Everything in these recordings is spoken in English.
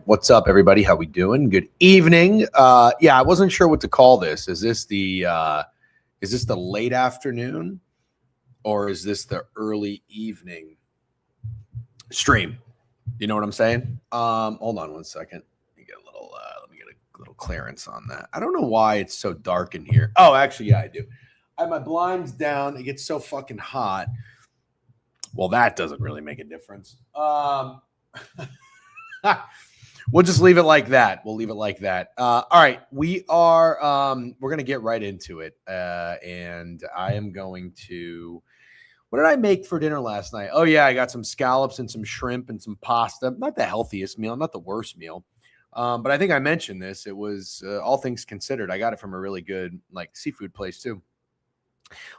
What's up, everybody? How we doing? Good evening. I wasn't sure what to call this. Is this the late afternoon, or is this the early evening stream? You know what I'm saying? Hold on one second. Let me get a little clearance on that. I don't know why it's so dark in here. Oh, actually, yeah, I do. I have my blinds down. It gets so fucking hot. Well, that doesn't really make a difference. We'll just leave it like that. We'll leave it like that. All right. We're going to get right into it. And I am going to, what did I make for dinner last night? Oh yeah. I got some scallops and some shrimp and some pasta. Not the healthiest meal, not the worst meal. But I think I mentioned this. It was all things considered. I got it from a really good seafood place too.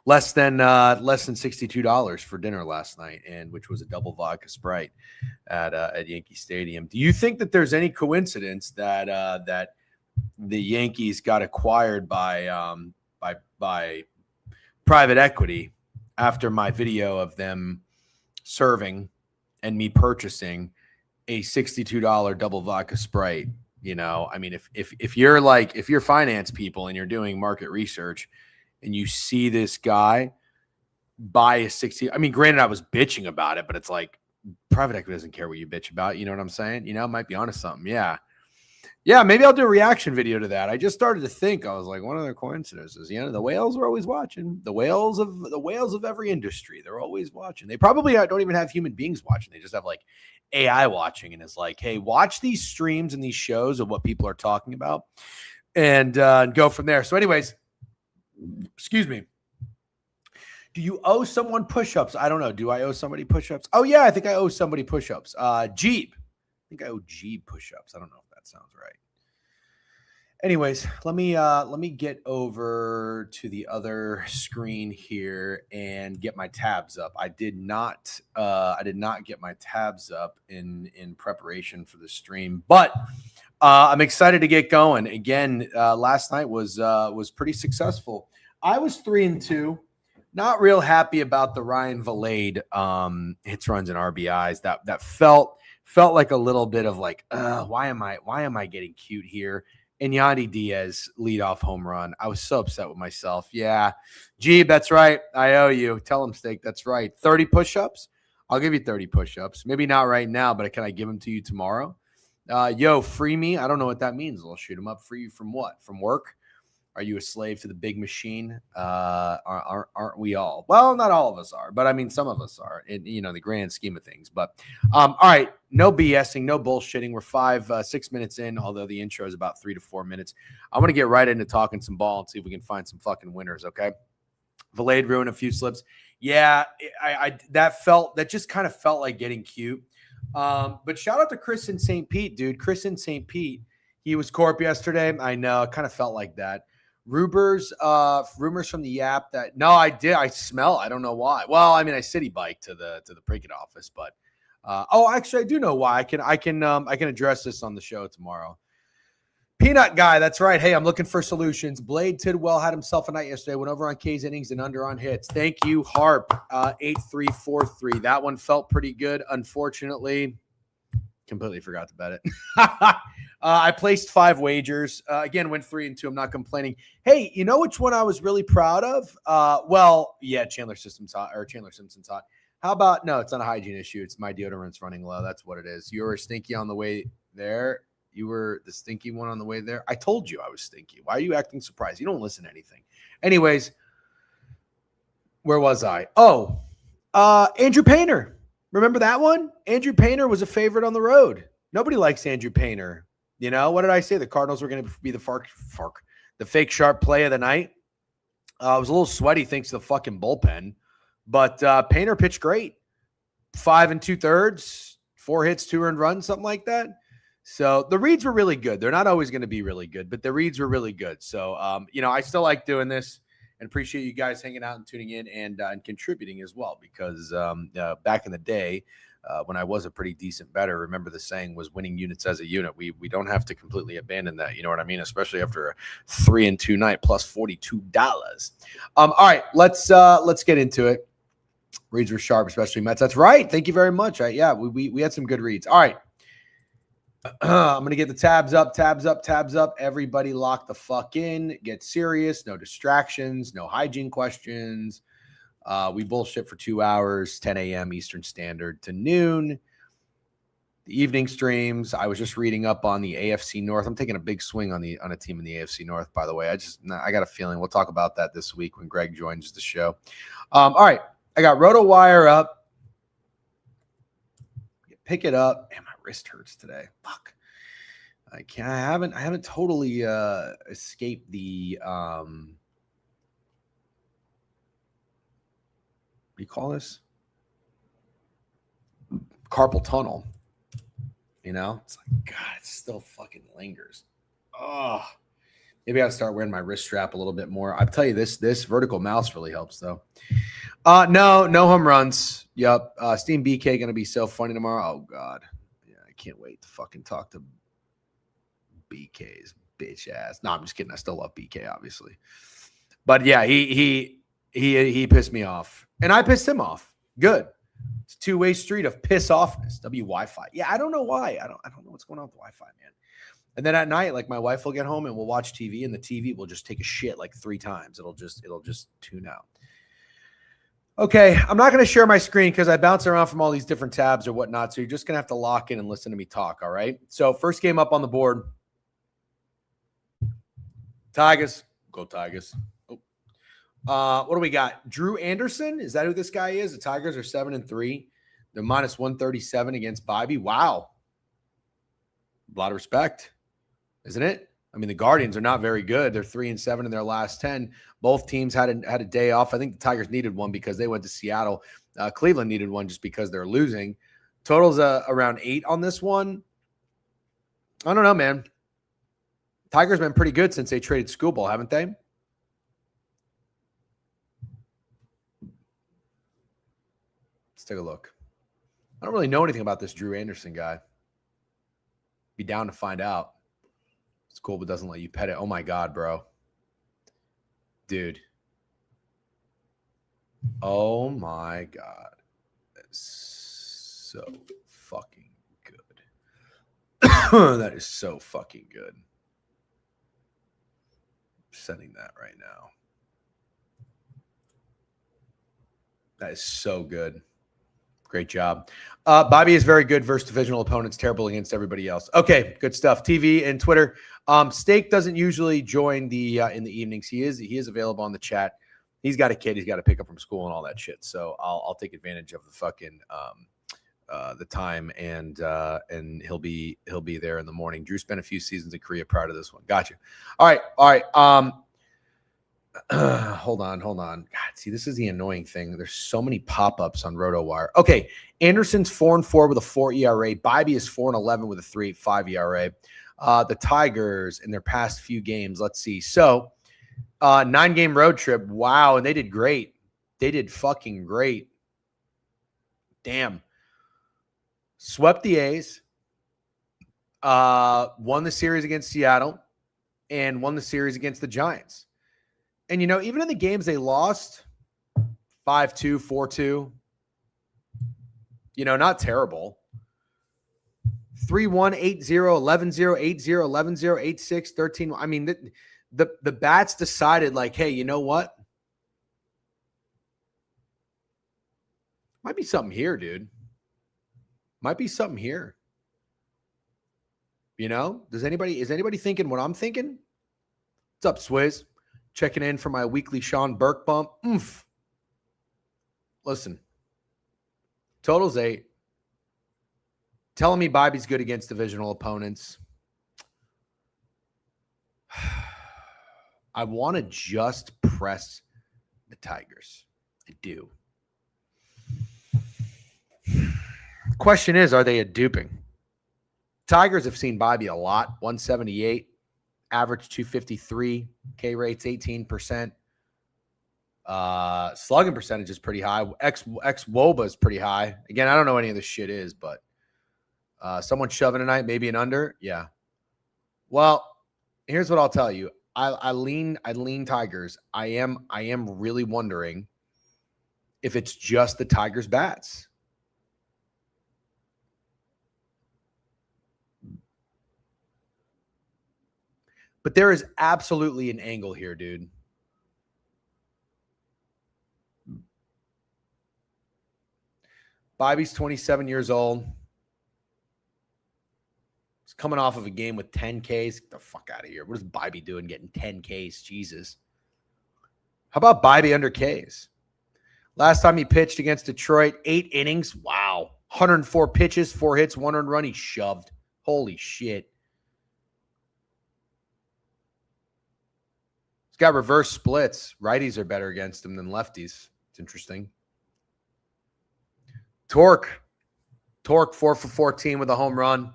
Less than $62 for dinner last night, and which was a double vodka Sprite at Yankee Stadium. Do you think that there's any coincidence that that the Yankees got acquired by private equity after my video of them serving and me purchasing a $62 double vodka Sprite? You know, I mean, if you're finance people and you're doing market research, and you see this guy buy a 60. I mean, granted, I was bitching about it, but it's like private equity doesn't care what you bitch about. You know what I'm saying? You know, it might be onto something. Yeah. Yeah, maybe I'll do a reaction video to that. I just started to think. I was like, one of the coincidences. You know, the whales are always watching. The whales of every industry. They're always watching. They probably don't even have human beings watching. They just have like AI watching, and it's like, hey, watch these streams and these shows of what people are talking about, and go from there. So, anyways. Excuse me. Do you owe someone push-ups? I don't know. Do I owe somebody push-ups? Oh, yeah, I think I owe somebody push-ups. Jeep. I think I owe Jeep push-ups. I don't know if that sounds right. Anyways, let me get over to the other screen here and get my tabs up. I did not get my tabs up in preparation for the stream, but I'm excited to get going. Again, last night was pretty successful. I was 3-2. Not real happy about the Ryan Valade hits, runs, and RBIs. That felt like a little bit of like, why am I getting cute here? And Yandy Diaz leadoff home run. I was so upset with myself. Yeah, Jeeb, that's right. I owe you. Tell him, Steak. That's right. 30 push-ups. I'll give you 30 push-ups. Maybe not right now, but can I give them to you tomorrow? Yo, free me. I don't know what that means. I'll shoot them up. Free you from what? From work? Are you a slave to the big machine? Aren't we all? Well, not all of us are, but I mean, some of us are in, the grand scheme of things. But all right, no BSing, no bullshitting. We're 6 minutes in, although the intro is about 3 to 4 minutes. I want to get right into talking some ball and see if we can find some fucking winners. Okay. Valade ruined a few slips. Yeah. That just kind of felt like getting cute. But shout out to Chris in St. Pete, dude. Chris in St. Pete. He was corp yesterday. I know. It kind of felt like that. Rumors from the Yap that I did. I smell. I don't know why. Well, I mean, I city bike to the Prickett office, but actually, I do know why. I can address this on the show tomorrow. Peanut guy, that's right. Hey, I'm looking for solutions. Blade Tidwell had himself a night yesterday. Went over on K's innings and under on hits. Thank you, Harp. 8343. That one felt pretty good. Unfortunately, completely forgot to bet it. I placed 5 wagers. Again, went 3-2. I'm not complaining. Hey, you know which one I was really proud of? Chandler Simpson's hot. How about, no, it's not a hygiene issue. It's my deodorant's running low. That's what it is. You were stinky on the way there. You were the stinky one on the way there. I told you I was stinky. Why are you acting surprised? You don't listen to anything. Anyways, where was I? Oh, Andrew Painter. Remember that one? Andrew Painter was a favorite on the road. Nobody likes Andrew Painter. You know, what did I say? The Cardinals were going to be the fake sharp play of the night. I was a little sweaty thanks to the fucking bullpen, but Painter pitched great. 5 2/3, 4 hits, 2 earned runs, something like that. So the reads were really good. They're not always going to be really good, but the reads were really good. So, I still like doing this and appreciate you guys hanging out and tuning in and contributing as well, because back in the day, when I was a pretty decent bettor, remember the saying was winning units as a unit. We don't have to completely abandon that. You know what I mean? Especially after a 3-2 night plus $42. All right, let's get into it. Reads were sharp, especially Mets. That's right. Thank you very much. We had some good reads. All right. I'm going to get the tabs up, tabs up, tabs up. Everybody lock the fuck in. Get serious. No distractions. No hygiene questions. We bullshit for 2 hours, 10 a.m. Eastern Standard to noon. The evening streams. I was just reading up on the AFC North. I'm taking a big swing on a team in the AFC North, by the way. I got a feeling we'll talk about that this week when Greg joins the show. All right. I got RotoWire up. Pick it up. Man, my wrist hurts today. Fuck. I haven't totally escaped the what do you call this? Carpal tunnel. You know, it's like, God, it still fucking lingers. Oh, maybe I gotta start wearing my wrist strap a little bit more. I'll tell you this vertical mouse really helps though. No home runs. Yep. Steam BK gonna be so funny tomorrow. Oh God. Yeah, I can't wait to fucking talk to BK's bitch ass. No, I'm just kidding. I still love BK, obviously. But yeah, he pissed me off. And I pissed him off. Good. It's a two-way street of piss offness. Wi-Fi. Yeah, I don't know why. I don't know what's going on with the Wi-Fi, man. And then at night, like my wife will get home and we'll watch TV, and the TV will just take a shit like 3 times. It'll just tune out. Okay, I'm not going to share my screen because I bounce around from all these different tabs or whatnot. So you're just going to have to lock in and listen to me talk. All right. So first game up on the board. Tigers. Go Tigers. What do we got? Drew Anderson. Is that who this guy is? The Tigers are 7-3. They're minus 137 against Bobby. Wow. A lot of respect, isn't it? I mean, the Guardians are not very good. They're 3-7 in their last 10. Both teams had a day off. I think the Tigers needed one because they went to Seattle. Cleveland needed one just because they're losing. Total's around 8 on this one. I don't know, man. Tigers been pretty good since they traded Schoolball, haven't they? Let's take a look. I don't really know anything about this Drew Anderson guy. Be down to find out. It's cool, but doesn't let you pet it. Oh my God, bro. Dude. Oh my God. That's so fucking good. That is so fucking good. Sending that right now. That is so good. Great job. Bobby is very good versus divisional opponents, terrible against everybody else. Okay, good stuff. TV and Twitter. Steak doesn't usually join the in the evenings. He is available on the chat. He's got a kid he's got to pick up from school and all that shit. So I'll take advantage of the fucking the time and he'll be there in the morning. Drew spent a few seasons in Korea prior to this one. Got you. All right. Hold on. God, see, this is the annoying thing. There's so many pop-ups on RotoWire. Okay, Anderson's 4-4 with a 4 ERA. Bybee is 4-11 with a 3.85 ERA. The Tigers in their past few games, let's see. So, 9-game road trip. Wow, and they did great. They did fucking great. Damn. Swept the A's. Won the series against Seattle and won the series against the Giants. And, even in the games they lost, 5-2, 4-2, not terrible. 3-1, 8-0, 11-0, 8-0, 11-0, 8-6, 13. I mean, the bats decided, like, hey, you know what? Might be something here, dude. Might be something here. Is anybody thinking what I'm thinking? What's up, Swizz? Checking in for my weekly Sean Burke bump. Oomph. Listen. Total's 8. Telling me Bobby's good against divisional opponents. I want to just press the Tigers. I do. Question is, are they a duping? Tigers have seen Bobby a lot. 178. Average 253. K rates 18%. Slugging percentage is pretty high. X WOBA is pretty high. Again, I don't know what any of this shit is, but someone shoving tonight, maybe an under. Yeah. Well, here's what I'll tell you. I lean Tigers. I am really wondering if it's just the Tigers bats. But there is absolutely an angle here, dude. Bobby's 27 years old. He's coming off of a game with 10 Ks. Get the fuck out of here. What is Bobby doing getting 10 Ks? Jesus. How about Bobby under Ks? Last time he pitched against Detroit, 8 innings. Wow. 104 pitches, 4 hits, 1 earned run. He shoved. Holy shit. He's got reverse splits. Righties are better against him than lefties. It's interesting. Torque 4 for 14 with a home run.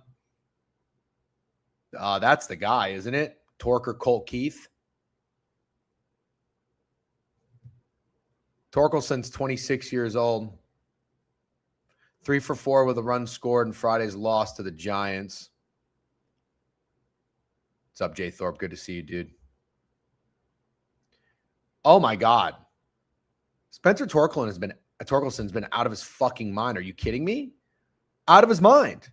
That's the guy, isn't it? Torque or Colt Keith? Torkelson's 26 years old. 3 for 4 with a run scored in Friday's loss to the Giants. What's up, Jay Thorpe? Good to see you, dude. Oh, my God. Spencer Torkelson's been out of his fucking mind. Are you kidding me? Out of his mind.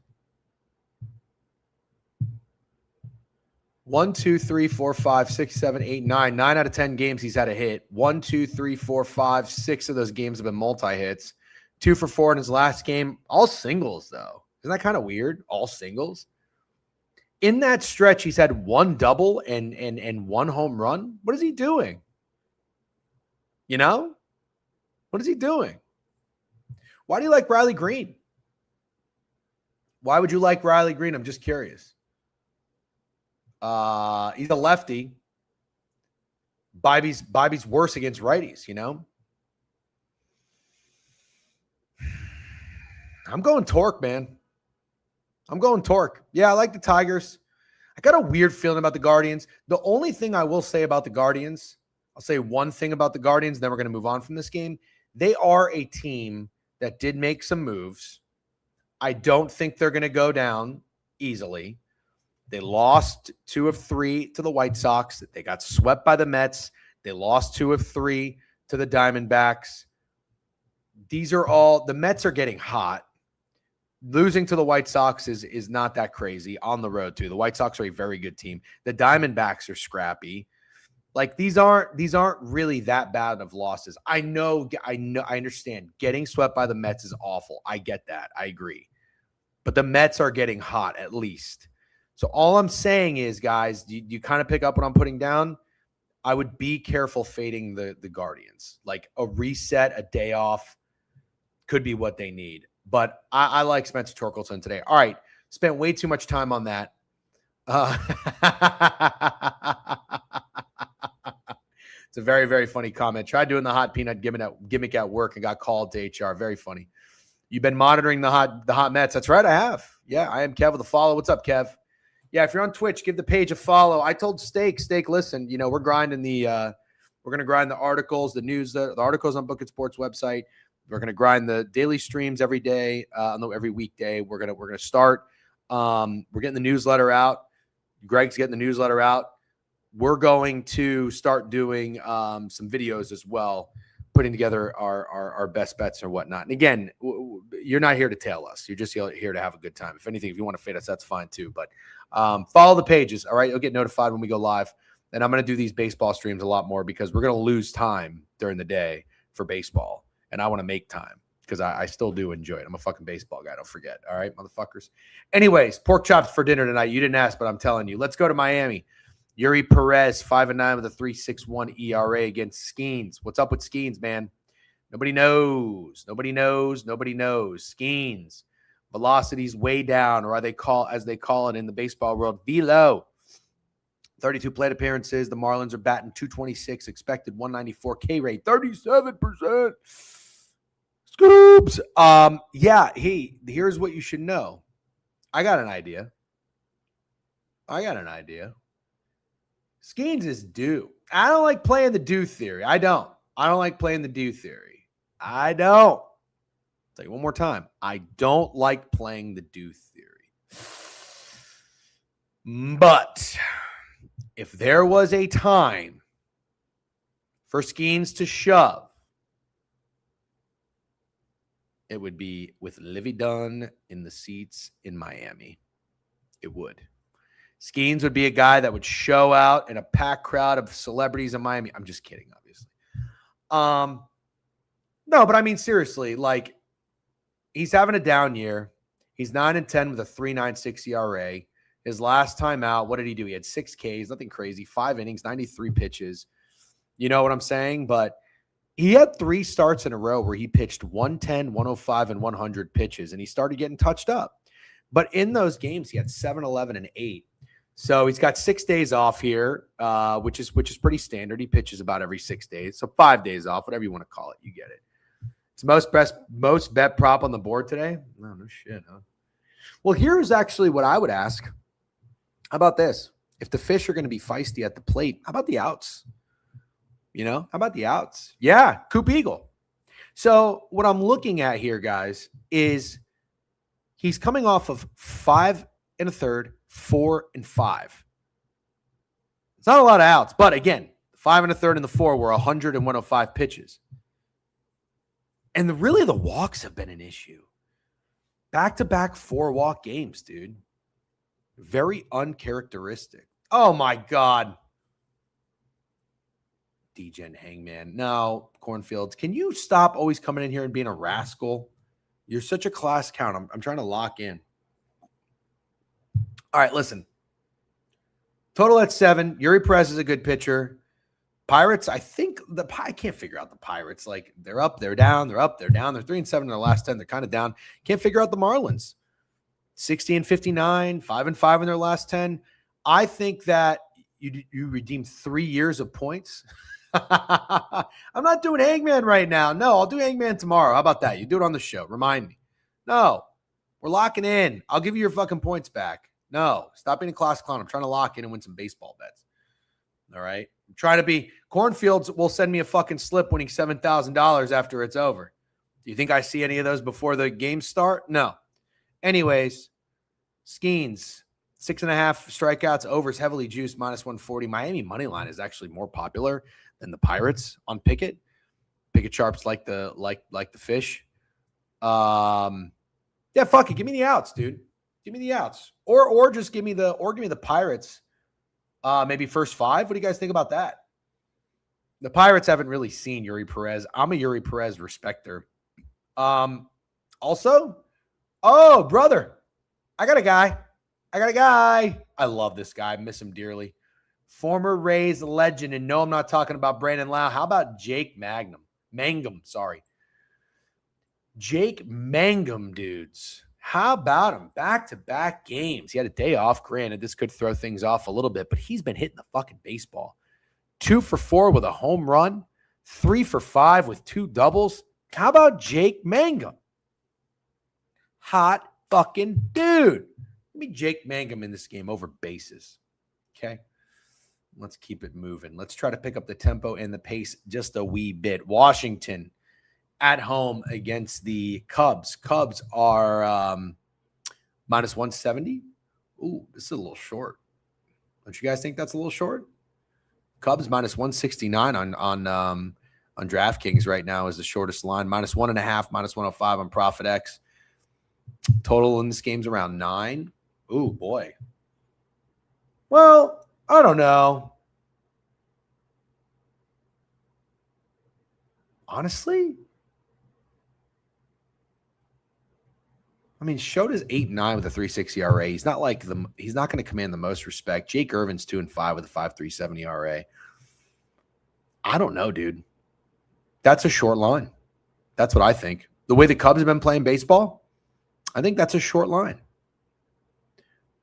1, 2, 3, 4, 5, 6, 7, 8, 9. 9 out of 10 games he's had a hit. 1, 2, 3, 4, 5, 6 of those games have been multi-hits. 2 for 4 in his last game. All singles, though. Isn't that kind of weird? All singles. In that stretch, he's had 1 double and 1 home run. What is he doing? You know? What is he doing? Why do you like Riley Green? Why would you like Riley Green? I'm just curious. He's a lefty. Bobby's worse against righties, you know? I'm going Torque, man. I'm going Torque. Yeah, I like the Tigers. I got a weird feeling about the Guardians. The only thing I will say about the Guardians, I'll say one thing about the Guardians, then we're going to move on from this game. They are a team that did make some moves. I don't think they're going to go down easily. They lost 2 of 3 to the White Sox. They got swept by the Mets. They lost 2 of 3 to the Diamondbacks. These are all, the Mets are getting hot. Losing to the White Sox is not that crazy on the road too. The White Sox are a very good team. The Diamondbacks are scrappy. Like these aren't really that bad of losses. I understand. Getting swept by the Mets is awful. I get that. I agree. But the Mets are getting hot at least. So all I'm saying is, guys, you kind of pick up what I'm putting down. I would be careful fading the Guardians. Like a reset, a day off could be what they need. But I like Spencer Torkelson today. All right. Spent way too much time on that. It's a very, very funny comment. Tried doing the hot peanut gimmick at work and got called to HR. Very funny. You've been monitoring the hot Mets. That's right, I have. Yeah, I am Kev with a follow. What's up, Kev? Yeah, if you're on Twitch, give the page a follow. I told Steak, listen, we're grinding we're going to grind the articles, the news, the articles on Book It Sports website. We're going to grind the daily streams every day, every weekday. We're going to start. We're getting the newsletter out. Greg's getting the newsletter out. We're going to start doing some videos as well, putting together our best bets or whatnot. And again, you're not here to tail us. You're just here to have a good time. If anything, if you want to fade us, that's fine too. But follow the pages. All right. You'll get notified when we go live. And I'm going to do these baseball streams a lot more because we're going to lose time during the day for baseball. And I want to make time because I still do enjoy it. I'm a fucking baseball guy. Don't forget. All right, motherfuckers. Anyways, pork chops for dinner tonight. You didn't ask, but I'm telling you. Let's go to Miami. Yuri Perez, 5-9 with a 3.61 ERA against Skeens. What's up with Skeens, man? Nobody knows. Skeens. Velocity's way down, or as they call it in the baseball world, velo. 32 plate appearances. The Marlins are batting .226, expected 194 K rate, 37%. Scoops. Here's what you should know. I got an idea. Skeens is due. I don't like playing the due theory. I don't like playing the due theory. I don't. I'll tell you one more time. I don't like playing the due theory. But if there was a time for Skeens to shove, it would be with Livy Dunn in the seats in Miami. It would. Skeens would be a guy that would show out in a packed crowd of celebrities in Miami. I'm just kidding, obviously. No, but I mean, seriously, like, he's having a down year. He's 9-10 with a 3.96 ERA. His last time out, what did he do? He had 6 Ks, nothing crazy, 5 innings, 93 pitches. You know what I'm saying? But he had 3 starts in a row where he pitched 110, 105, and 100 pitches, and he started getting touched up. But in those games, he had 7, 11, and 8. So he's got 6 days off here, which is pretty standard. He pitches about every 6 days. So 5 days off, whatever you want to call it. You get it. It's most bet prop on the board today. No shit, huh? Well, here's actually what I would ask. How about this? If the fish are going to be feisty at the plate, how about the outs? You know, how about the outs? Yeah, Coop Eagle. So what I'm looking at here, guys, is he's coming off of 5 1/3, 4 and 5. It's not a lot of outs, but again, 5 1/3 and the 4 were 100 and 105 pitches. And really the walks have been an issue. Back-to-back 4-walk games, dude. Very uncharacteristic. Oh, my God. D-Gen Hangman. No, Cornfields. Can you stop always coming in here and being a rascal? You're such a class count. I'm trying to lock in. All right, listen. Total at 7. Yuri Perez is a good pitcher. Pirates, I think I can't figure out the Pirates. Like, they're up, they're down, they're up, they're down. They're 3-7 in their last 10. They're kind of down. Can't figure out the Marlins. 60-59, 5-5 in their last 10. I think that you redeemed 3 years of points. I'm not doing Hangman right now. No, I'll do Hangman tomorrow. How about that? You do it on the show. Remind me. No, we're locking in. I'll give you your fucking points back. No, stop being a class clown. I'm trying to lock in and win some baseball bets. All right. I'm trying to be. Cornfields will send me a fucking slip winning $7,000 after it's over. Do you think I see any of those before the games start? No. Anyways, Skeens, 6.5 strikeouts, overs heavily juiced, -140. Miami money line is actually more popular than the Pirates on Pickett. Pickett sharps like the fish. Yeah, fuck it. Give me the outs, dude. Give me the outs. Or just give me the Pirates. Maybe first 5. What do you guys think about that? The Pirates haven't really seen Yuri Perez. I'm a Yuri Perez respecter. Also, oh, brother, I got a guy. I love this guy. I miss him dearly. Former Rays legend, and no, I'm not talking about Brandon Lau. How about Jake Mangum, sorry. Jake Mangum, dudes. How about him? Back-to-back games. He had a day off. Granted, this could throw things off a little bit, but he's been hitting the fucking baseball. 2 for 4 with a home run. 3 for 5 with 2 doubles. How about Jake Mangum? Hot fucking dude. Give me Jake Mangum in this game over bases. Okay? Let's keep it moving. Let's try to pick up the tempo and the pace just a wee bit. Washington at home against the Cubs. Cubs are -170. Ooh, this is a little short. Don't you guys think that's a little short? Cubs -169 on DraftKings right now is the shortest line. -1.5, -105 on ProfitX. Total in this game's around 9. Ooh, boy. Well, I don't know. Honestly, I mean, Shota's 8-9 with a 3.6 ERA. He's not going to command the most respect. Jake Irvin's 2-5 with a 5.37 ERA. I don't know, dude. That's a short line. That's what I think. The way the Cubs have been playing baseball, I think that's a short line.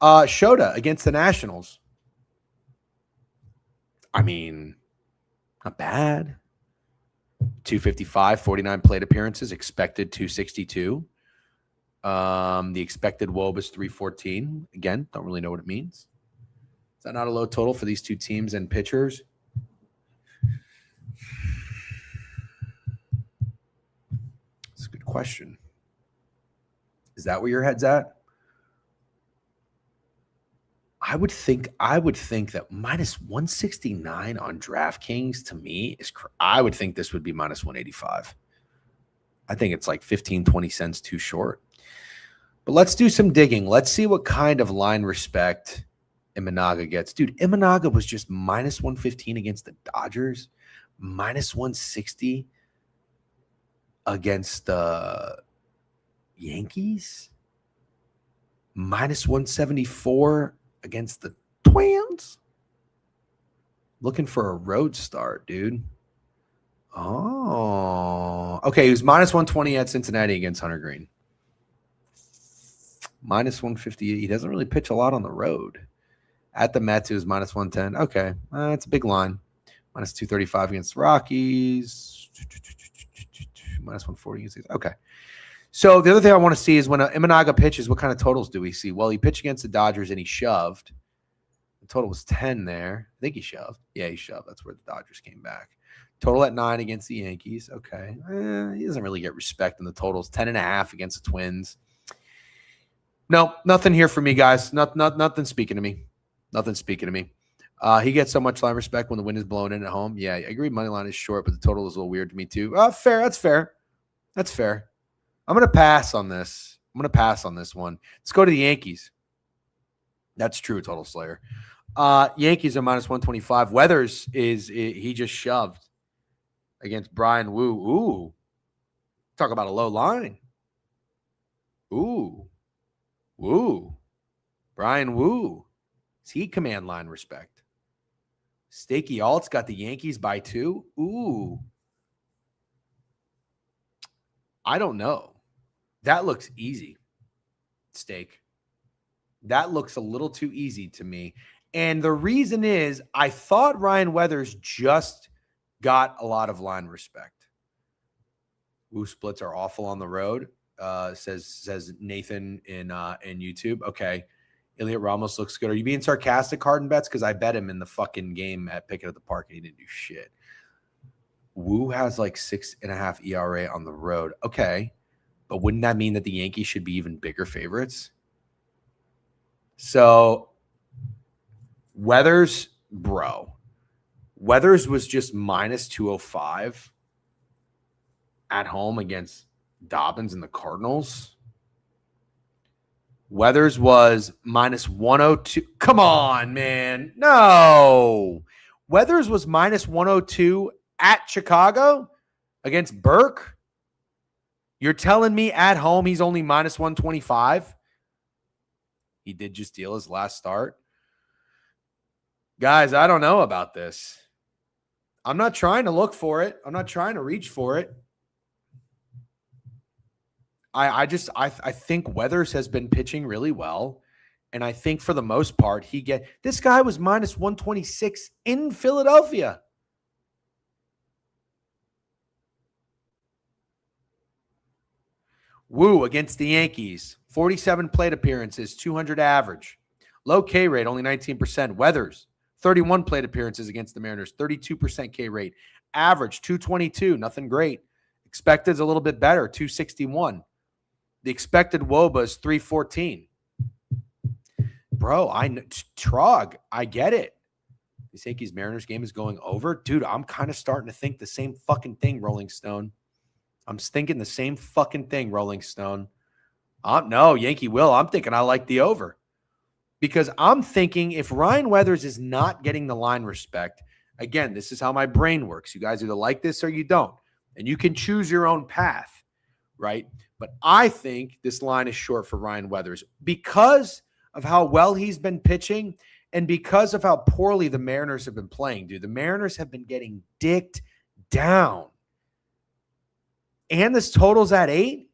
Shota against the Nationals. I mean, not bad. 255, 49 plate appearances, expected 262. The expected WOBA is 314. Again, don't really know what it means. Is that not a low total for these two teams and pitchers? That's a good question. Is that where your head's at? I would think that -169 on DraftKings to me is. I would think this would be -185. I think it's like 15, 20 cents too short. But let's do some digging. Let's see what kind of line respect Imanaga gets. Dude, Imanaga was just minus 115 against the Dodgers, minus 160 against the Yankees, minus 174 against the Twins. Looking for a road start, dude. Oh, okay. He was minus 120 at Cincinnati against Hunter Green. Minus 150. He doesn't really pitch a lot on the road. At the Mets, it was minus 110. Okay. It's a big line. Minus 235 against the Rockies. Minus 140 against the, okay. So the other thing I want to see is when Imanaga pitches, what kind of totals do we see? Well, he pitched against the Dodgers and he shoved. The total was 10 there. I think he shoved. Yeah, he shoved. That's where the Dodgers came back. Total at 9 against the Yankees. Okay. He doesn't really get respect in the totals. 10.5 against the Twins. No, nothing here for me, guys. Nothing speaking to me. Nothing speaking to me. He gets so much line respect when the wind is blowing in at home. Yeah, I agree. Money line is short, but the total is a little weird to me too. Fair. That's fair. That's fair. I'm going to pass on this. I'm going to pass on this one. Let's go to the Yankees. That's true, Total Slayer. Yankees are minus 125. Weathers he just shoved against Brian Wu. Ooh. Talk about a low line. Ooh. Woo. Brian Wu. Does he command line respect? Stakey Alt's got the Yankees by 2. Ooh. I don't know. That looks easy. Steak. That looks a little too easy to me. And the reason is I thought Ryan Weathers just got a lot of line respect. Woo splits are awful on the road, says Nathan in YouTube. Okay. Elliot Ramos looks good. Are you being sarcastic, Harden Bets? Because I bet him in the fucking game at Pickett at the Park and he didn't do shit. Woo has like 6.5 ERA on the road. Okay. But wouldn't that mean that the Yankees should be even bigger favorites? So Weathers was just minus 205 at home against Dobbins and the Cardinals. Weathers was minus 102. Come on, man. No. Weathers was minus 102 at Chicago against Burke. You're telling me at home he's only minus 125? He did just deal his last start. Guys, I don't know about this. I'm not trying to look for it. I'm not trying to reach for it. I think Weathers has been pitching really well. And I think for the most part, this guy was minus 126 in Philadelphia. Woo against the Yankees, 47 plate appearances, 200 average. Low K rate, only 19%. Weathers, 31 plate appearances against the Mariners, 32% K rate. Average, 222, nothing great. Expected is a little bit better, 261. The expected WOBA is 314. Bro, Trog, I get it. This Yankees Mariners game is going over. Dude, I'm kind of starting to think the same fucking thing, Rolling Stone. I'm thinking the same fucking thing, Rolling Stone. No, Yankee Will. I'm thinking I like the over. Because I'm thinking if Ryan Weathers is not getting the line respect, again, this is how my brain works. You guys either like this or you don't. And you can choose your own path, right? But I think this line is short for Ryan Weathers because of how well he's been pitching and because of how poorly the Mariners have been playing, dude. The Mariners have been getting dicked down. And this total's at 8.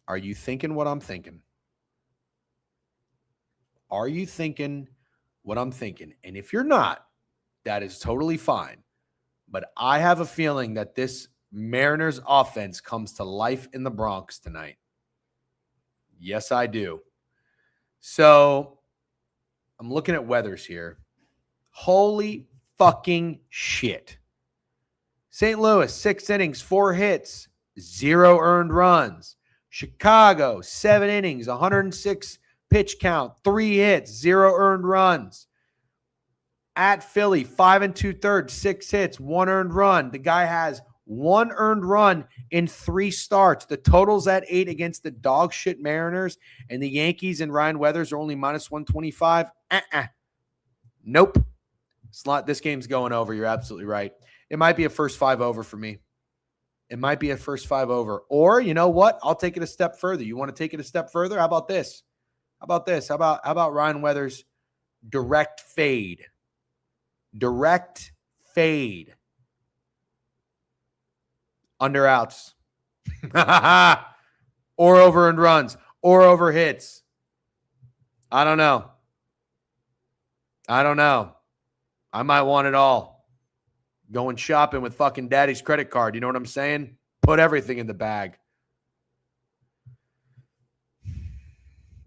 Are you thinking what I'm thinking? Are you thinking what I'm thinking? And if you're not, that is totally fine. But I have a feeling that this Mariners offense comes to life in the Bronx tonight. Yes, I do. So I'm looking at Weathers here. Holy fucking shit. St. Louis, 6 innings, 4 hits, 0 earned runs. Chicago, 7 innings, 106 pitch count, 3 hits, 0 earned runs. At Philly, 5 2/3, 6 hits, 1 earned run. The guy has 1 earned run in 3 starts. The total's at 8 against the dog shit Mariners, and the Yankees and Ryan Weathers are only minus 125. Nope. This game's going over. You're absolutely right. It might be a first 5 over for me. It might be a first 5 over. Or, you know what? I'll take it a step further. You want to take it a step further? How about this? How about Ryan Weathers direct fade? Direct fade. Under outs. Or over and runs. Or over hits. I don't know. I might want it all. Going shopping with fucking daddy's credit card. You know what I'm saying? Put everything in the bag.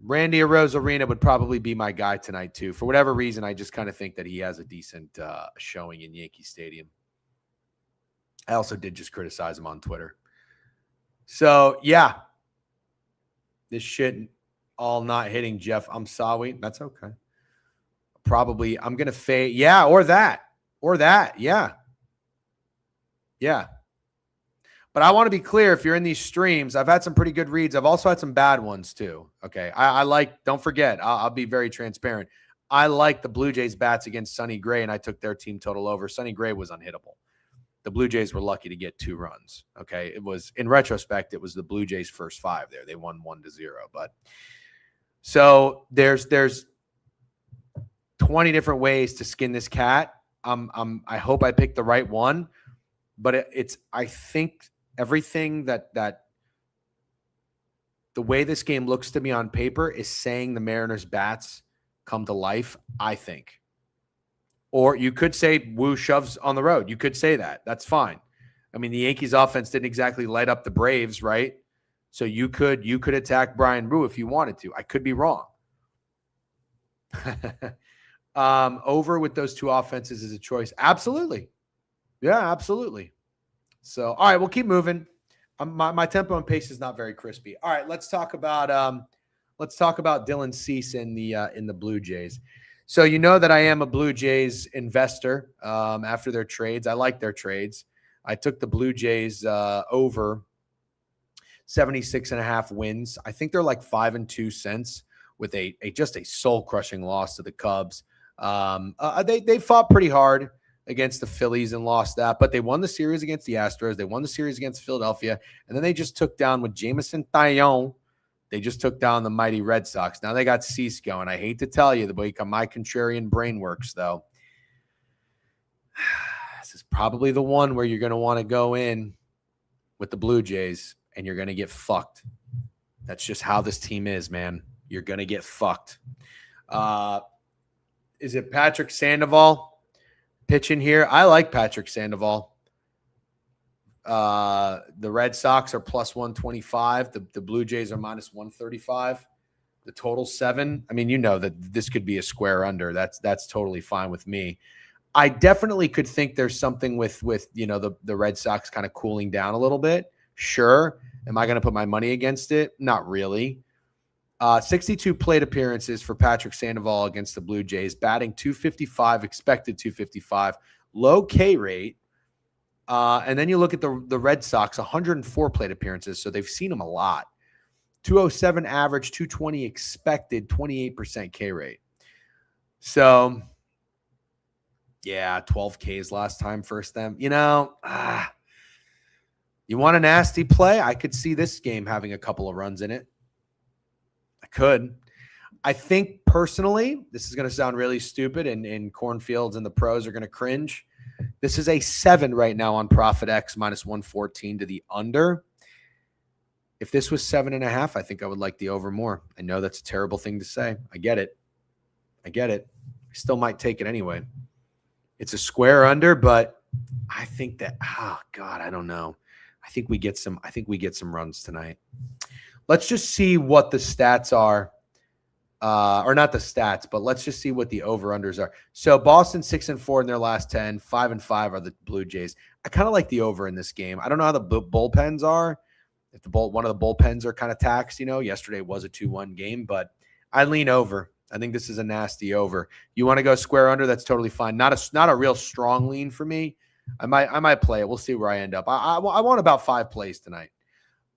Randy Arozarena would probably be my guy tonight, too. For whatever reason, I just kind of think that he has a decent showing in Yankee Stadium. I also did just criticize him on Twitter. So, yeah. This shit all not hitting Jeff. I'm sorry. That's okay. Probably, I'm going to fade. Yeah, or that. Yeah. Yeah. But I want to be clear, if you're in these streams, I've had some pretty good reads. I've also had some bad ones too. Okay. I like, don't forget, I'll be very transparent. I like the Blue Jays bats against Sonny Gray, and I took their team total over. Sonny Gray was unhittable. The Blue Jays were lucky to get 2 runs. Okay. It was, in retrospect, it was the Blue Jays' first 5 there. They won 1-0. But so there's 20 different ways to skin this cat. I hope I picked the right one, but I think everything that the way this game looks to me on paper is saying the Mariners bats come to life, I think. Or you could say Wu shoves on the road. You could say that. That's fine. I mean, the Yankees offense didn't exactly light up the Braves, right? So you could attack Brian Wu if you wanted to. I could be wrong. Over with those 2 offenses is a choice. Absolutely. Yeah, absolutely. So, all right, we'll keep moving. My tempo and pace is not very crispy. All right, let's talk about Dylan Cease in the Blue Jays. So you know that I am a Blue Jays investor after their trades. I like their trades. I took the Blue Jays over 76.5 wins. I think they're like 5-2 cents with a soul-crushing loss to the Cubs. They fought pretty hard against the Phillies and lost that, but they won the series against the Astros. They won the series against Philadelphia, and then they just took down with Jameson Taillon. They just took down the mighty Red Sox. Now they got Cease going. I hate to tell you the way my contrarian brain works, though. This is probably the one where you're going to want to go in with the Blue Jays, and you're going to get fucked. That's just how this team is, man. You're going to get fucked. Is it Patrick Sandoval pitching here? I like Patrick Sandoval. The Red Sox are plus 125. The Blue Jays are minus 135. The total 7. I mean, you know that this could be a square under. That's totally fine with me. I definitely could think there's something with the Red Sox kind of cooling down a little bit. Sure. Am I going to put my money against it? Not really. 62 plate appearances for Patrick Sandoval against the Blue Jays, batting .255, expected .255, low K rate. And then you look at the Red Sox, 104 plate appearances, so they've seen him a lot. 207 average, 220 expected, 28% K rate. So, yeah, 12 Ks last time first them. You know, you want a nasty play? I could see this game having a couple of runs in it. I could. I think personally, this is going to sound really stupid, and cornfields and the pros are going to cringe. This is a 7 right now on Profit X, minus 114 to the under. If this was 7.5, I think I would like the over more. I know that's a terrible thing to say. I get it. I still might take it anyway. It's a square under, but I think that, I don't know. I think we get some runs tonight. Let's just see what the stats are. Or not the stats, but let's just see what the over-unders are. So Boston 6-4 in their last 10, 5-5 are the Blue Jays. I kind of like the over in this game. I don't know how the bullpens are. If one of the bullpens are kind of taxed, yesterday was a 2-1 game, but I lean over. I think this is a nasty over. You want to go square under? That's totally fine. Not a real strong lean for me, I might play it. We'll see where I end up. I want about 5 plays tonight.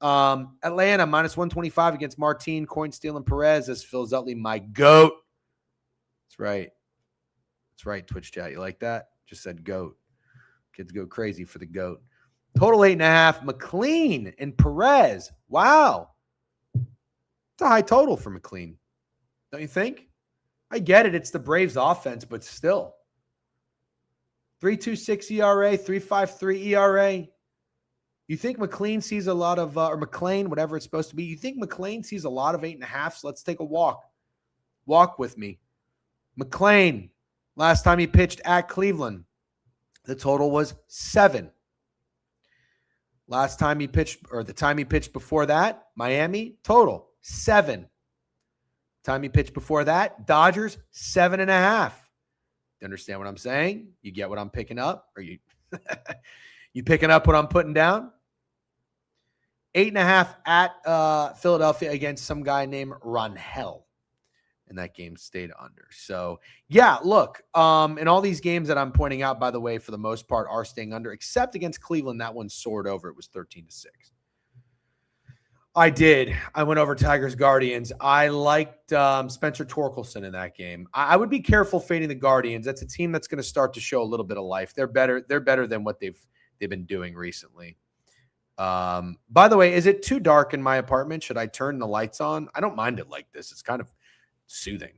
Atlanta minus 125 against Martin, Coin stealing Perez. As Phil Utley, my goat. That's right. That's right, Twitch chat. You like that? Just said goat. Kids go crazy for the goat. Total 8.5. McLean and Perez. Wow. It's a high total for McLean. Don't you think? I get it. It's the Braves offense, but still. 3.26 ERA, 3.53 ERA. You think McLean sees a lot of, or McLean, whatever it's supposed to be. You think McLean sees a lot of 8.5s? Let's take a walk. Walk with me. McLean, last time he pitched at Cleveland, the total was 7. Last time he pitched, or the time he pitched before that, Miami, total 7. Time he pitched before that, Dodgers, 7.5. You understand what I'm saying? You get what I'm picking up? Or you picking up what I'm putting down? 8.5 at Philadelphia against some guy named Ronhell. And that game stayed under. So, yeah, look, in all these games that I'm pointing out, by the way, for the most part, are staying under, except against Cleveland. That one soared over. It was 13-6. I did. I went over Tigers Guardians. I liked Spencer Torkelson in that game. I would be careful fading the Guardians. That's a team that's going to start to show a little bit of life. They're better. They're better than what they've been doing recently. By the way, is it too dark in my apartment? Should I turn the lights on? I don't mind it like this. It's kind of soothing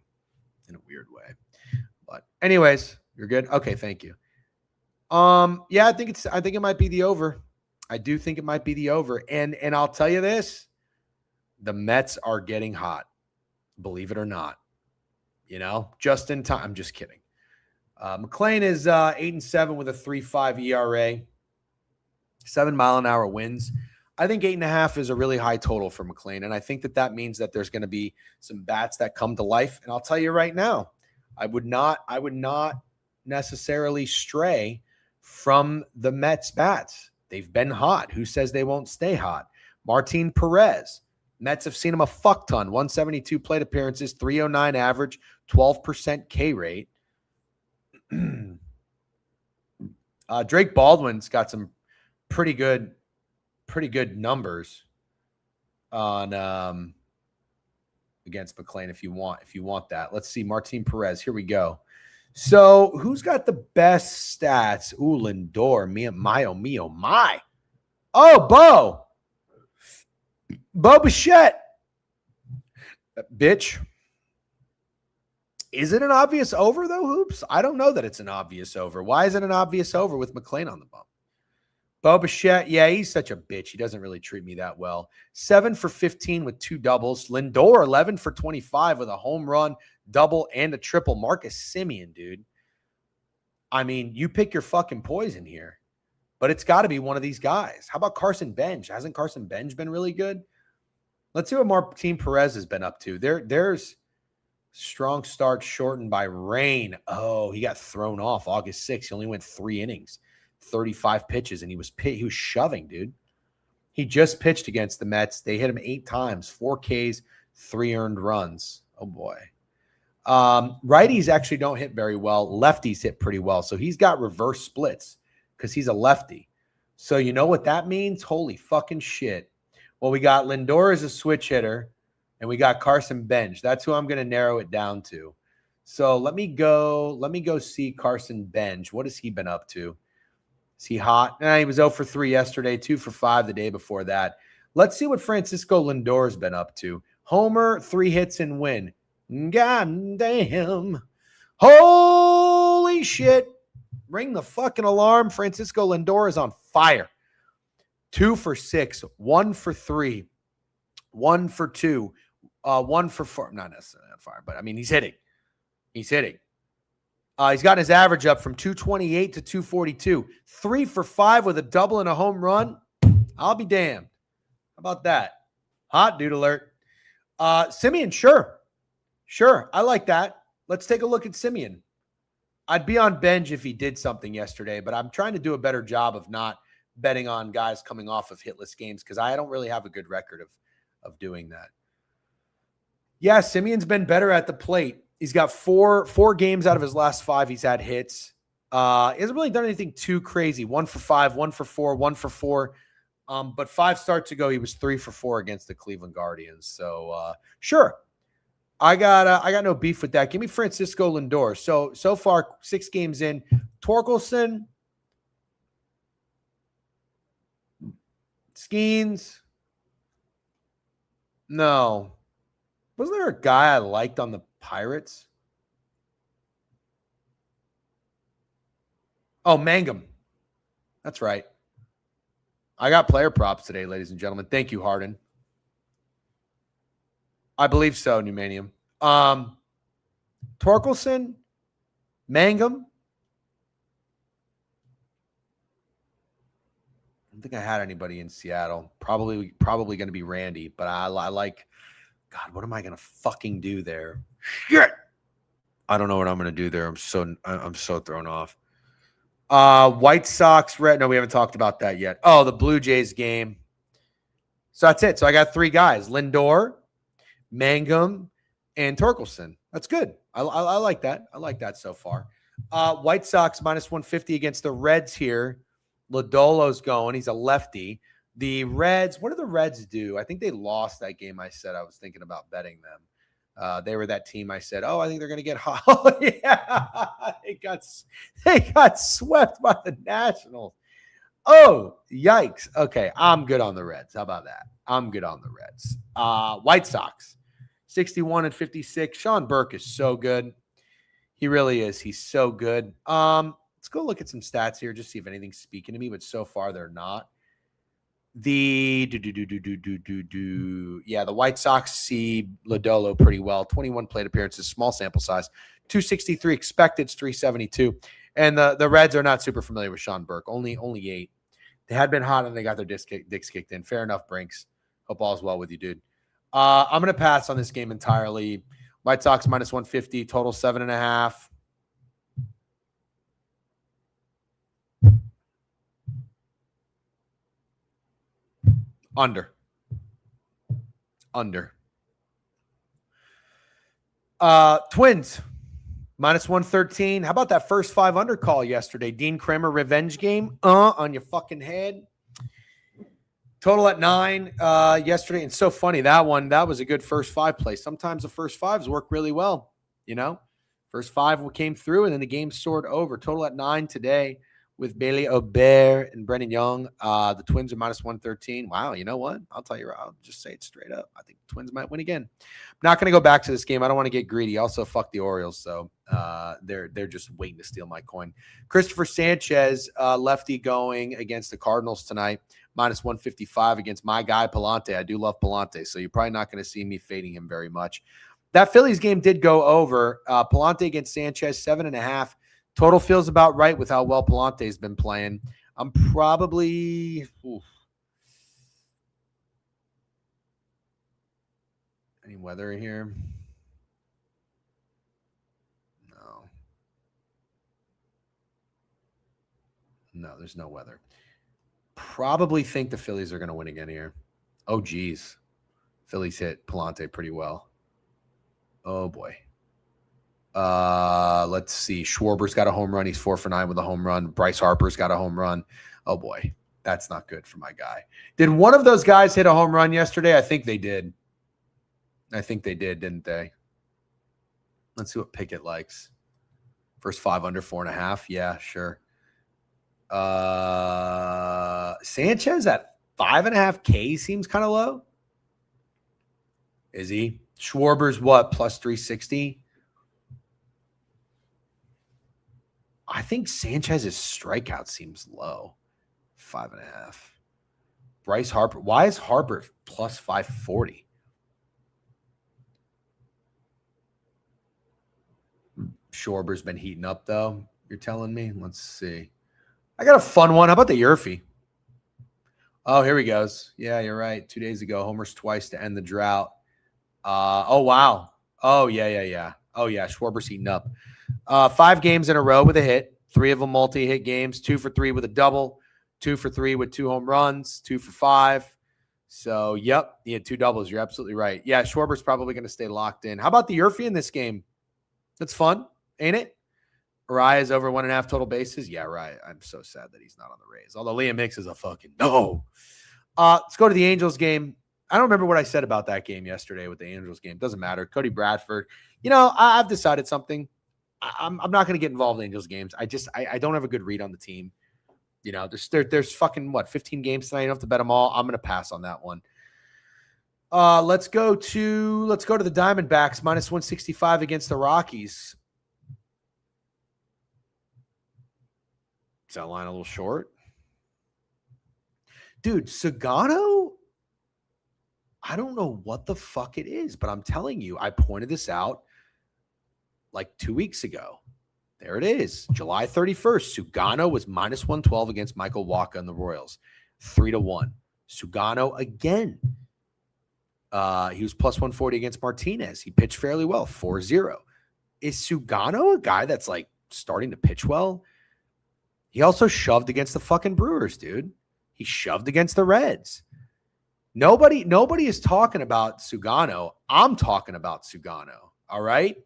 in a weird way. But anyways, you're good. Okay, thank you. Yeah, I think it might be the over. I do think it might be the over. And I'll tell you this, the Mets are getting hot, believe it or not. You know, just in time. I'm just kidding. McLean is 8-7 with a 3.5 ERA, 7-mile-an-hour winds. I think 8.5 is a really high total for McLean, and I think that means that there's going to be some bats that come to life. And I'll tell you right now, I would not necessarily stray from the Mets bats. They've been hot. Who says they won't stay hot? Martin Perez. Mets have seen him a fuck ton. 172 plate appearances, 309 average, 12% K rate. Drake Baldwin's got some pretty good numbers on against McLean if you want that. Let's see. Martin Perez. Here we go. So who's got the best stats? Ooh, Lindor. My. Oh, Bo Bichette. Bitch. Is it an obvious over, though, Hoops? I don't know that it's an obvious over. Why is it an obvious over with McLean on the bump? Bo Bichette, yeah, he's such a bitch. He doesn't really treat me that well. 7 for 15 with 2 doubles. Lindor, 11 for 25 with a home run, double, and a triple. Marcus Semien, dude. I mean, you pick your fucking poison here. But it's got to be one of these guys. How about Carson Bench? Hasn't Carson Bench been really good? Let's see what Martin Perez has been up to. There's strong start shortened by rain. Oh, he got thrown off August 6th. He only went 3 innings. 35 pitches, and he was shoving, dude. He just pitched against the Mets. They hit him 8 times, 4 Ks, 3 earned runs. Oh, boy. Righties actually don't hit very well. Lefties hit pretty well. So he's got reverse splits because he's a lefty. So you know what that means? Holy fucking shit. Well, we got Lindor as a switch hitter, and we got Carson Bench. That's who I'm going to narrow it down to. So let me go see Carson Bench. What has he been up to? Is he hot? He was 0 for 3 yesterday, 2 for 5 the day before that. Let's see what Francisco Lindor's been up to. Homer, 3 hits and win. God damn. Holy shit. Ring the fucking alarm. Francisco Lindor is on fire. 2 for 6, 1 for 3, 1 for 2, 1 for 4. Not necessarily on fire, but I mean, he's hitting. He's gotten his average up from 228 to 242. 3 for 5 with a double and a home run. I'll be damned. How about that? Hot dude alert. Semien, sure. Sure. I like that. Let's take a look at Semien. I'd be on Bench if he did something yesterday, but I'm trying to do a better job of not betting on guys coming off of hitless games because I don't really have a good record of doing that. Yeah, Semien's been better at the plate. He's got four games out of his last 5. He's had hits. He hasn't really done anything too crazy. 1 for 5, 1 for 4, 1 for 4. But 5 starts ago, he was 3 for 4 against the Cleveland Guardians. So sure. I got no beef with that. Give me Francisco Lindor. So far, 6 games in. Torkelson, Skeens. No. Wasn't there a guy I liked on the Pirates? Oh, Mangum. That's right. I got player props today, ladies and gentlemen. Thank you, Harden. I believe so, Numanium. Torkelson, Mangum. I don't think I had anybody in Seattle. Probably going to be Randy, but I like. God, what am I going to fucking do there? Shit. I don't know what I'm going to do there. I'm so thrown off. White Sox, Red. No, we haven't talked about that yet. Oh, the Blue Jays game. So that's it. So I got 3 guys: Lindor, Mangum, and Torkelson. That's good. I like that. I like that so far. White Sox minus 150 against the Reds here. Lodolo's going. He's a lefty. The Reds, what do the Reds do? I think they lost that game. I said I was thinking about betting them. They were that team I said, I think they're going to get hot. Oh, yeah. They got swept by the Nationals. Oh, yikes. Okay, I'm good on the Reds. How about that? I'm good on the Reds. White Sox, 61 and 56. Sean Burke is so good. He really is. He's so good. Let's go look at some stats here, just see if anything's speaking to me, but so far they're not. The White Sox see Lodolo pretty well. 21 plate appearances, small sample size, 263 expected, 372. And the Reds are not super familiar with Sean Burke. Only 8. They had been hot and they got their dicks kicked in. Fair enough, Brinks. Hope all's well with you, dude. I'm gonna pass on this game entirely. White Sox minus 150, total 7.5. Under. Twins, minus 113. How about that first 5 under call yesterday? Dean Kramer revenge game on your fucking head. Total at 9 yesterday. And so funny, that was a good first 5 play. Sometimes the first 5s work really well, First 5 came through, and then the game soared over. Total at 9 today with Bailey Aubert and Brennan Young. The Twins are minus 113. Wow, you know what? I'll just say it straight up. I think the Twins might win again. I'm not going to go back to this game. I don't want to get greedy. Also, fuck the Orioles, so they're just waiting to steal my coin. Christopher Sanchez, lefty, going against the Cardinals tonight. Minus 155 against my guy, Palante. I do love Palante, so you're probably not going to see me fading him very much. That Phillies game did go over. Palante against Sanchez, 7.5. Total feels about right with how well Palante's been playing. I'm probably any weather here? No, there's no weather. Probably think the Phillies are going to win again here. Oh, geez. Phillies hit Palante pretty well. Oh, boy. Let's see. Schwarber's got a home run. He's 4 for 9 with a home run. Bryce Harper's got a home run. Oh, boy. That's not good for my guy. Did one of those guys hit a home run yesterday? I think they did. Didn't they? Let's see what Pickett likes. First 5 under 4.5. Yeah, sure. Sanchez at 5.5K seems kind of low. Is he? Schwarber's what? Plus 360. I think Sanchez's strikeout seems low. 5.5. Bryce Harper. Why is Harper plus 540? Schwarber's been heating up, though. You're telling me? Let's see. I got a fun one. How about the Yerfy? Oh, here he goes. Yeah, you're right. 2 days ago, homers twice to end the drought. Oh, wow. Oh, yeah. Oh, yeah, Schwarber's heating up. 5 games in a row with a hit. 3 of them multi-hit games. 2 for 3 with a double. 2 for 3 with 2 home runs. 2 for 5. So, yep, he had 2 doubles. You're absolutely right. Yeah, Schwarber's probably going to stay locked in. How about the Yerfy in this game? That's fun, ain't it? Arias over 1.5 total bases. Yeah, right. I'm so sad that he's not on the Rays. Although Liam Hicks is a fucking no. Let's go to the Angels game. I don't remember what I said about that game yesterday with the Angels game. Doesn't matter. Cody Bradford. I've decided something. I'm not going to get involved in Angels games. I don't have a good read on the team. There's fucking 15 games tonight. You don't have to bet them all. I'm going to pass on that one. Let's go to the Diamondbacks minus 165 against the Rockies. Is that line a little short? Dude, Sagano, I don't know what the fuck it is, but I'm telling you, I pointed this out like 2 weeks ago. There it is. July 31st. Sugano was minus 112 against Michael Wacha and the Royals. 3-1. Sugano again. He was plus 140 against Martinez. He pitched fairly well. 4-0. Is Sugano a guy that's like starting to pitch well? He also shoved against the fucking Brewers, dude. He shoved against the Reds. Nobody is talking about Sugano. I'm talking about Sugano. All right?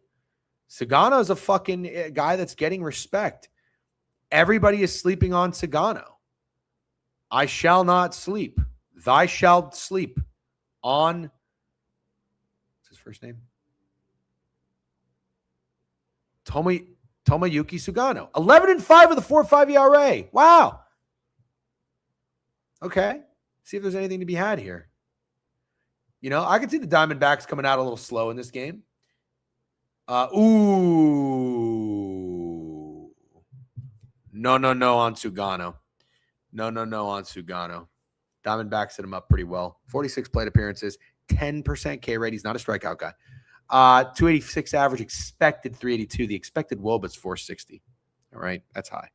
Sugano is a fucking guy that's getting respect. Everybody is sleeping on Sugano. I shall not sleep. Thy shalt sleep on. What's his first name? Tomoyuki Sugano. 11-5 with a 4.5 ERA. Wow. Okay. See if there's anything to be had here. I can see the Diamondbacks coming out a little slow in this game. Ooh. No on Sugano. No on Sugano. Diamondbacks hit him up pretty well. 46 plate appearances, 10% K rate. He's not a strikeout guy. 286 average, expected 382. The expected WOBA's 460. All right, that's high.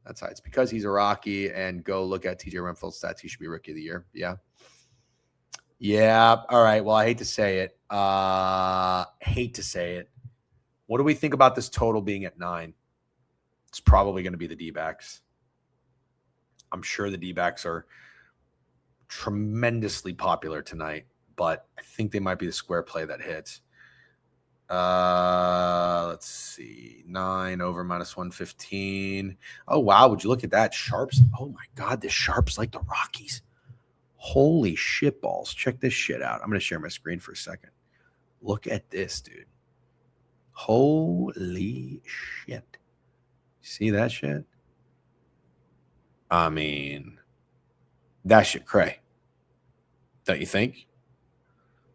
That's high. It's because he's a Rocky, and go look at TJ Renfield's stats. He should be Rookie of the Year. Yeah. All right. Well, I hate to say it. What do we think about this total being at 9? It's probably going to be the D-backs. I'm sure the D-backs are tremendously popular tonight, but I think they might be the square play that hits. Let's see. 9 over minus 115. Oh, wow. Would you look at that? Sharps. Oh, my God. The Sharps like the Rockies. Holy shit balls. Check this shit out. I'm going to share my screen for a second. Look at this, dude. Holy shit. See that shit? I mean, that shit cray. Don't you think?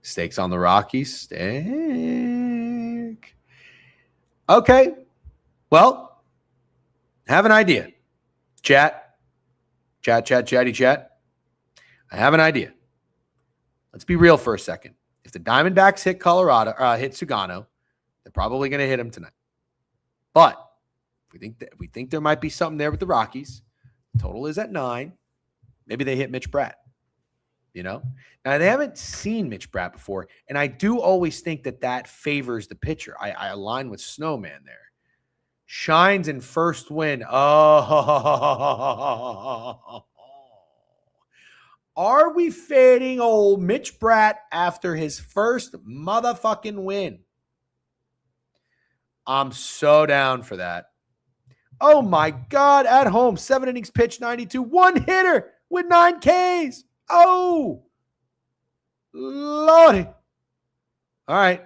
Stakes on the Rockies. Stake. Okay. Well, have an idea. Chatty chat. I have an idea. Let's be real for a second. If the Diamondbacks hit hit Sugano, they're probably going to hit him tonight. But if we think there might be something there with the Rockies, total is at 9. Maybe they hit Mitch Bratt. Now they haven't seen Mitch Bratt before, and I do always think that favors the pitcher. I align with Snowman there. Shines in first win. Oh, are we fading old Mitch Bratt after his first motherfucking win? I'm so down for that. Oh my God, at home, 7 innings pitched, 92, 1 hitter with 9 Ks. Oh, Lordy. All right.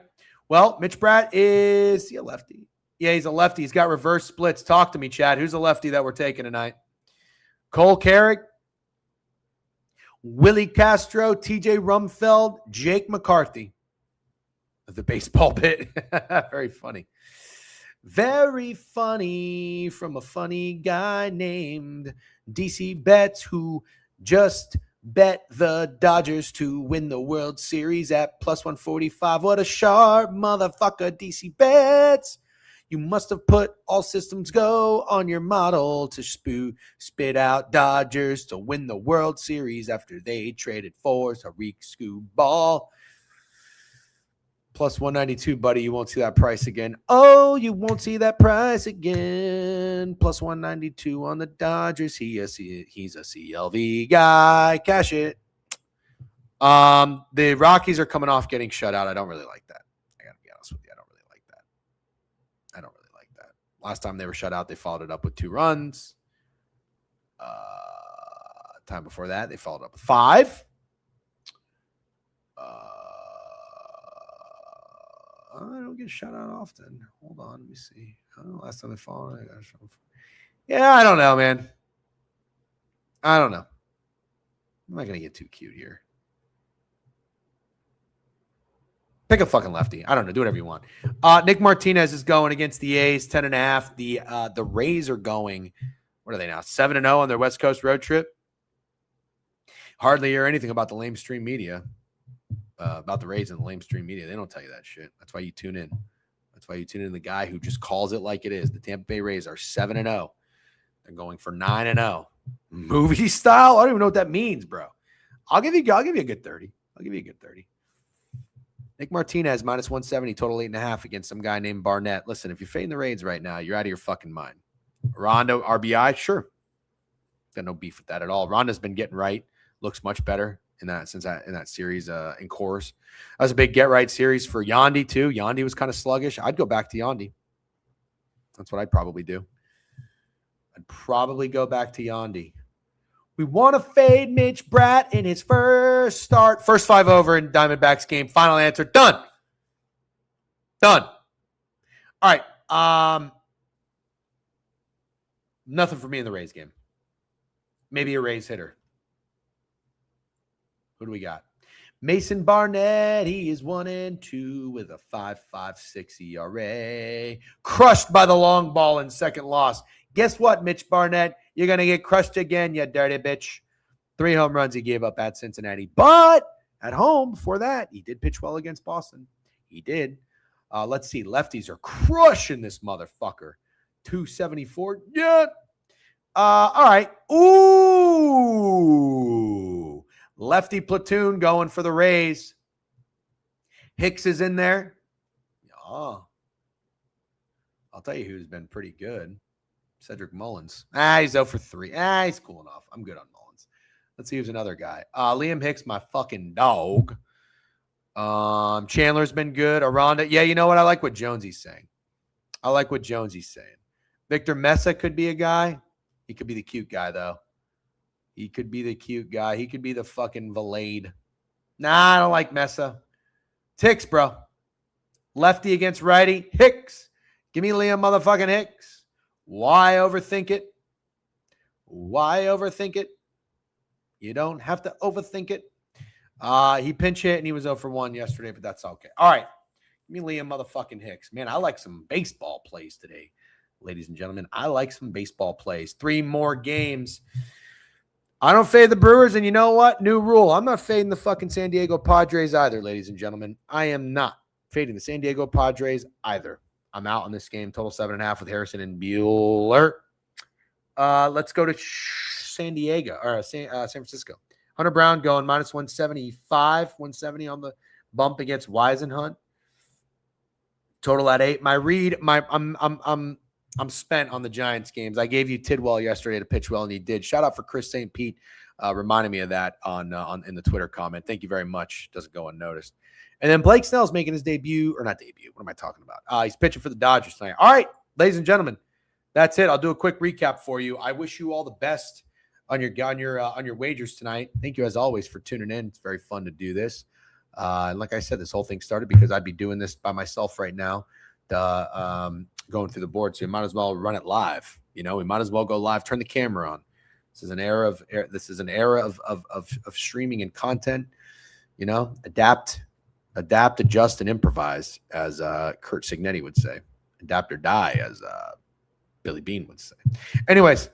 Well, Mitch Bratt is he a lefty? Yeah, he's a lefty. He's got reverse splits. Talk to me, Chad. Who's a lefty that we're taking tonight? Cole Carrick, Willie Castro, TJ Rumfeld, Jake McCarthy. The baseball bit. Very funny. Very funny from a funny guy named DC Betts, who just bet the Dodgers to win the World Series at plus 145. What a sharp motherfucker, DC Betts. You must have put all systems go on your model to spit out Dodgers to win the World Series after they traded for Tariq Skubal. Plus 192, buddy. You won't see that price again. Oh, you won't see that price again. Plus 192 on the Dodgers. He's a CLV guy. Cash it. The Rockies are coming off getting shut out. I don't really like that. I got to be honest with you. I don't really like that. Last time they were shut out, they followed it up with 2 runs. Time before that, they followed up with 5. I don't get shut out often. Hold on, let me see. I don't know, last time they followed, I got shut out. Yeah, I don't know, man. I don't know. I'm not gonna get too cute here. Pick a fucking lefty. I don't know. Do whatever you want. Nick Martinez is going against the A's, 10.5. The Rays are going, what are they now? 7-0 on their West Coast road trip. Hardly hear anything about the lamestream media, about the Rays and the lamestream media. They don't tell you that shit. That's why you tune in. That's why you tune in to the guy who just calls it like it is. The Tampa Bay Rays are 7-0. They're going for 9-0. Movie style? I don't even know what that means, bro. I'll give you a good 30. I'll give you a good 30. Nick Martinez, minus 170, total 8.5 against some guy named Barnett. Listen, if you're fading the Rays right now, you're out of your fucking mind. Rondo, RBI, sure. Got no beef with that at all. Rondo's been getting right. Looks much better in that series in Coors. That was a big get right series for Yandy too. Yandy was kind of sluggish. I'd go back to Yandy. That's what I'd probably do. I'd probably go back to Yandy. We want to fade Mitch Bratt in his first start. First 5 over in Diamondbacks game. Final answer. Done. All right. Nothing for me in the Rays game. Maybe a Rays hitter. Who do we got? Mason Barnett. He is 1-2 with a 5.56 ERA. Crushed by the long ball in second loss. Guess what, Mitch Barnett? You're going to get crushed again, you dirty bitch. 3 home runs he gave up at Cincinnati. But at home, before that, he did pitch well against Boston. He did. Let's see. Lefties are crushing this motherfucker. 274. Yeah. All right. Ooh. Lefty platoon going for the Rays. Hicks is in there. Oh. I'll tell you who's been pretty good. Cedric Mullins. He's 0 for 3. He's cool enough. I'm good on Mullins. Let's see who's another guy. Liam Hicks, my fucking dog. Chandler's been good. Aranda. Yeah, you know what? I like what Jonesy's saying. Victor Mesa could be a guy. He could be the cute guy, though. He could be the fucking Valade. Nah, I don't like Mesa. It's Hicks, bro. Lefty against righty. Hicks. Give me Liam motherfucking Hicks. Why overthink it? You don't have to overthink it. He pinch hit and he was 0 for 1 yesterday, but that's okay. All right. Give me Liam motherfucking Hicks. Man, I like some baseball plays today, ladies and gentlemen. I like some baseball plays. 3 more games. I don't fade the Brewers, and you know what? New rule. I'm not fading the fucking San Diego Padres either, ladies and gentlemen. I am not fading the San Diego Padres either. I'm out on this game. Total 7.5 with Harrison and Bueller. Let's go to San Francisco. Hunter Brown going minus 175, 170 on the bump against Weisenhunt. Total at 8. My read, I'm spent on the Giants games. I gave you Tidwell yesterday to pitch well, and he did. Shout out for Chris St. Pete, reminding me of that on in the Twitter comment. Thank you very much. Doesn't go unnoticed. And then Blake Snell's making his debut, or not debut. What am I talking about? He's pitching for the Dodgers tonight. All right, ladies and gentlemen, that's it. I'll do a quick recap for you. I wish you all the best on your wagers tonight. Thank you as always for tuning in. It's very fun to do this. And like I said, this whole thing started because I'd be doing this by myself right now, going through the board. So you might as well run it live. We might as well go live. Turn the camera on. This is an era of streaming and content. Adapt, adjust, and improvise, as Kurt Signetti would say. Adapt or die, as Billy Bean would say. Anyways,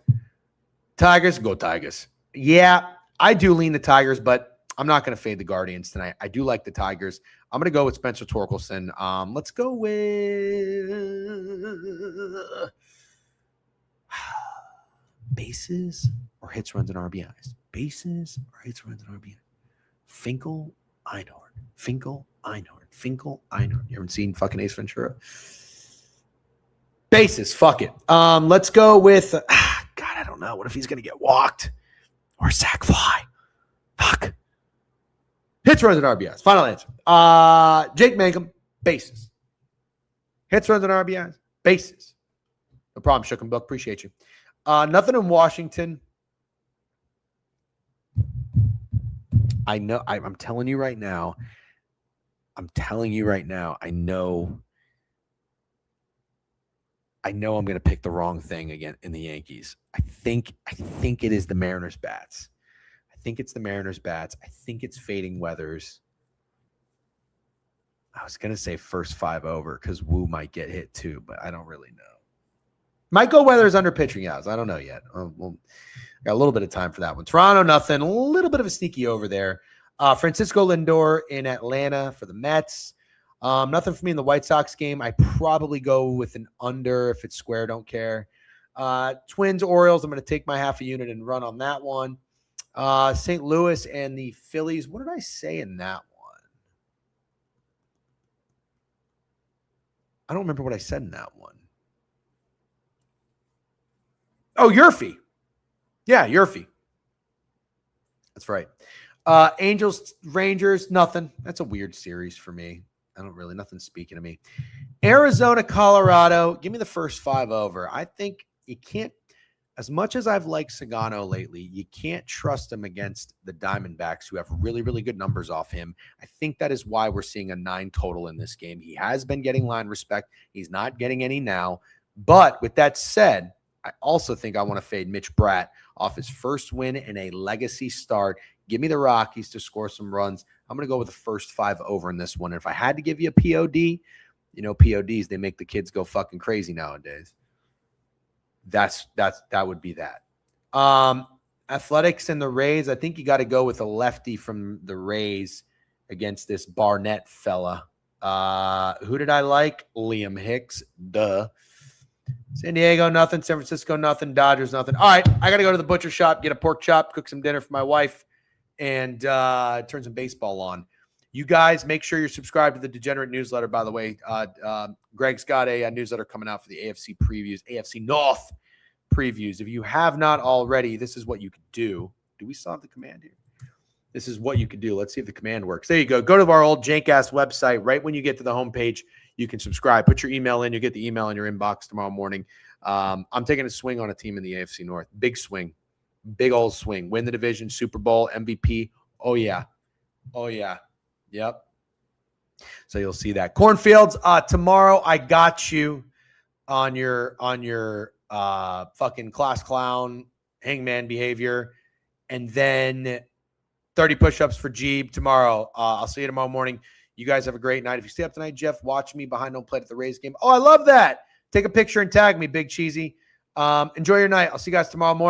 Tigers, go Tigers. Yeah, I do lean the Tigers, but I'm not going to fade the Guardians tonight. I do like the Tigers. I'm going to go with Spencer Torkelson. Let's go with bases or hits, runs, and RBIs. Bases or hits, runs, and RBIs. Finkel, Einhorn. You ever seen fucking Ace Ventura? Bases, fuck it. Let's go with God, I don't know. What if he's gonna get walked or sack fly? Fuck. Hits, runs, and RBIs. Final answer. Jake Mangum, bases. Hits, runs, and RBIs, bases. No problem, Shook and Book. Appreciate you. Nothing in Washington. I know. I'm telling you right now. I know I'm going to pick the wrong thing again in the Yankees. I think it is the Mariners bats. I think it's fading weathers. I was going to say first 5 over because Wu might get hit too, but I don't really know. Might go weathers under pitching outs. I don't know yet. We'll got a little bit of time for that one. Toronto, nothing. A little bit of a sneaky over there. Francisco Lindor in Atlanta for the Mets. Nothing for me in the White Sox game. I probably go with an under if it's square. Don't care. Twins, Orioles. I'm going to take my half a unit and run on that one. St. Louis and the Phillies. What did I say in that one? I don't remember what I said in that one. Oh, Yurfee. Yeah, Yurfee. That's right. Angels, Rangers, nothing. That's a weird series for me. Nothing's speaking to me. Arizona, Colorado, give me the first 5 over. I think you can't, as much as I've liked Sagano lately, you can't trust him against the Diamondbacks, who have really, really good numbers off him. I think that is why we're seeing a 9 total in this game. He has been getting line respect. He's not getting any now. But with that said, I also think I want to fade Mitch Bratt off his first win in a legacy start. Give me the Rockies to score some runs. I'm going to go with the first 5 over in this one. And if I had to give you a POD, PODs, they make the kids go fucking crazy nowadays. That would be that. Athletics and the Rays. I think you got to go with a lefty from the Rays against this Barnett fella. Who did I like? Liam Hicks. Duh. San Diego, nothing. San Francisco, nothing. Dodgers, nothing. All right, I got to go to the butcher shop, get a pork chop, cook some dinner for my wife, and turn some baseball on. You guys, make sure you're subscribed to the Degenerate newsletter, by the way. Greg's got a newsletter coming out for the AFC previews, AFC North previews. If you have not already, this is what you could do. Do we still have the command here? This is what you could do. Let's see if the command works. There you go. Go to our old Jank-ass website. Right when you get to the homepage, you can subscribe. Put your email in. You'll get the email in your inbox tomorrow morning. I'm taking a swing on a team in the AFC North. Big swing. Big old swing. Win the division, Super Bowl, MVP. Oh, yeah. Oh, yeah. Yep. So you'll see that. Cornfields, tomorrow I got you on your fucking class clown hangman behavior. And then 30 push-ups for Jeeb tomorrow. I'll see you tomorrow morning. You guys have a great night. If you stay up tonight, Jeff, watch me behind home plate at the Rays game. Oh, I love that. Take a picture and tag me, Big Cheesy. Enjoy your night. I'll see you guys tomorrow morning.